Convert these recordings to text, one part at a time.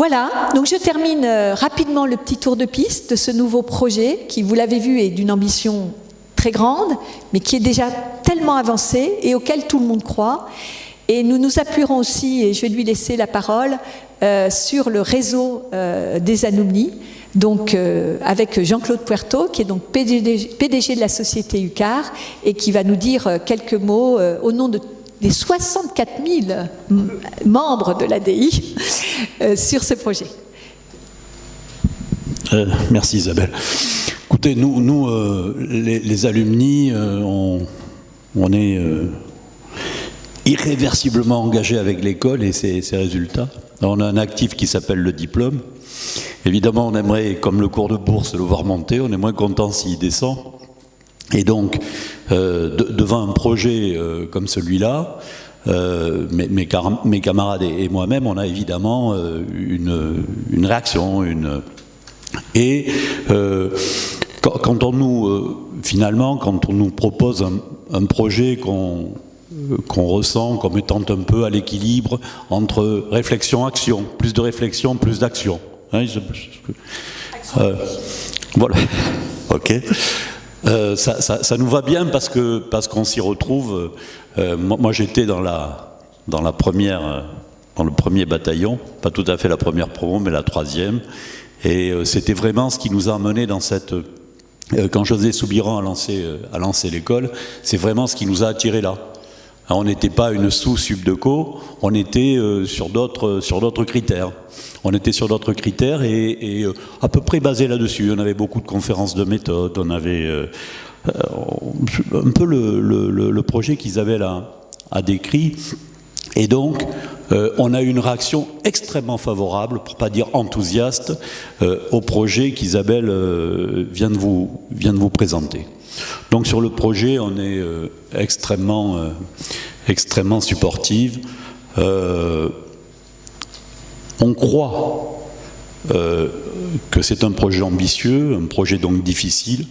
Voilà, donc je termine rapidement le petit tour de piste de ce nouveau projet qui, vous l'avez vu, est d'une ambition très grande, mais qui est déjà tellement avancé et auquel tout le monde croit. Et nous nous appuierons aussi, et je vais lui laisser la parole, sur le réseau des alumni, donc avec Jean-Claude Puerto, qui est donc PDG de la société UCAR, et qui va nous dire quelques mots au nom des 64 000 membres de l'ADI sur ce projet. Merci Isabelle. Écoutez, nous les alumni, on est irréversiblement engagés avec l'école et ses résultats. Alors, on a un actif qui s'appelle le diplôme. Évidemment, on aimerait, comme le cours de bourse, le voir monter. On est moins content s'il descend. Et donc, devant un projet comme celui-là, mes camarades et moi-même, on a évidemment une réaction. Et quand on nous propose un projet qu'on ressent comme étant un peu à l'équilibre entre réflexion-action, plus de réflexion, plus d'action. Hein, voilà, ok. Ça nous va bien parce qu'on s'y retrouve. Moi j'étais dans le premier bataillon, pas tout à fait la première promo, mais la troisième. Et c'était vraiment ce qui nous a amené dans cette... Quand José Soubiran a lancé l'école, c'est vraiment ce qui nous a attirés là. On n'était pas une sous-subdeco, on était sur d'autres critères. On était sur d'autres critères et à peu près basé là-dessus. On avait beaucoup de conférences de méthode, on avait un peu le projet qu'Isabelle a décrit. Et donc, on a eu une réaction extrêmement favorable, pour ne pas dire enthousiaste, au projet qu'Isabelle vient de vous présenter. Donc sur le projet, on est extrêmement supportive. On croit que c'est un projet ambitieux, un projet donc difficile,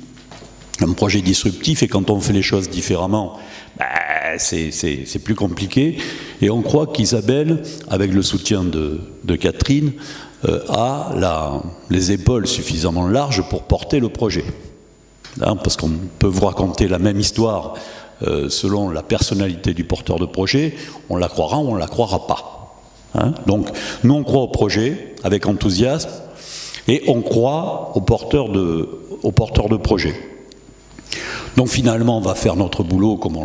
un projet disruptif, et quand on fait les choses différemment, c'est plus compliqué. Et on croit qu'Isabelle, avec le soutien de Catherine, a les épaules suffisamment larges pour porter le projet. Hein, parce qu'on peut vous raconter la même histoire selon la personnalité du porteur de projet, on la croira ou on ne la croira pas. Hein, donc nous on croit au projet avec enthousiasme et on croit aux porteurs de projet. Donc finalement on va faire notre boulot comme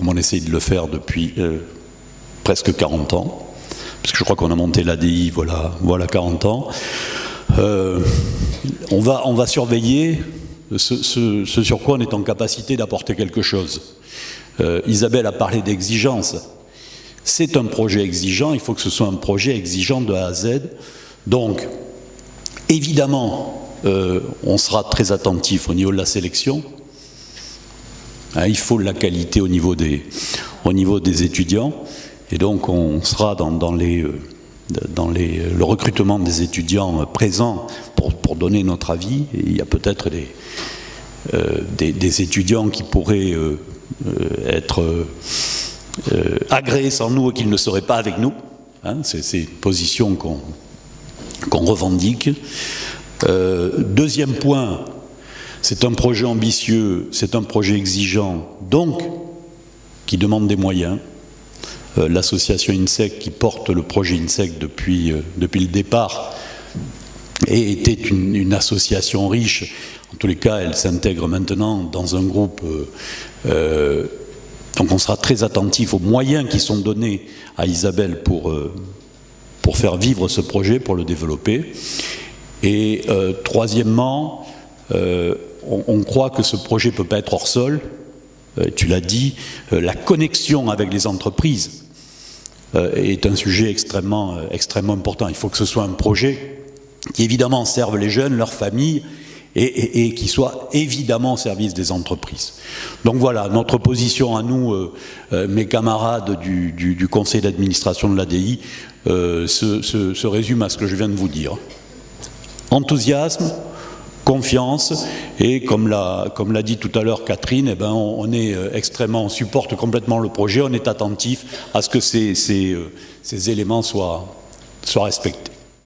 on essaye de le faire depuis presque 40 ans, parce que je crois qu'on a monté l'ADI voilà 40 ans. On va surveiller ce sur quoi on est en capacité d'apporter quelque chose. Isabelle a parlé d'exigence. C'est un projet exigeant, il faut que ce soit un projet exigeant de A à Z. Donc, évidemment, on sera très attentif au niveau de la sélection. Hein, il faut de la qualité au niveau des étudiants. Et donc, on sera dans le recrutement des étudiants présents pour donner notre avis. Et il y a peut-être des étudiants qui pourraient être agréés sans nous et qu'ils ne seraient pas avec nous. Hein, c'est une position qu'on revendique. Deuxième point, c'est un projet ambitieux, c'est un projet exigeant, donc qui demande des moyens. L'association INSEC qui porte le projet INSEC depuis le départ et était une association riche. En tous les cas, elle s'intègre maintenant dans un groupe. Donc on sera très attentif aux moyens qui sont donnés à Isabelle pour faire vivre ce projet, pour le développer. Et troisièmement, on croit que ce projet ne peut pas être hors sol. Tu l'as dit, la connexion avec les entreprises est un sujet extrêmement important. Il faut que ce soit un projet qui évidemment serve les jeunes, leurs familles, et qui soit évidemment au service des entreprises. Donc voilà, notre position à nous, mes camarades du conseil d'administration de l'ADI, se résume à ce que je viens de vous dire. Enthousiasme, confiance, et comme l'a dit tout à l'heure Catherine, on est on supporte complètement le projet, on est attentif à ce que ces éléments soient respectés.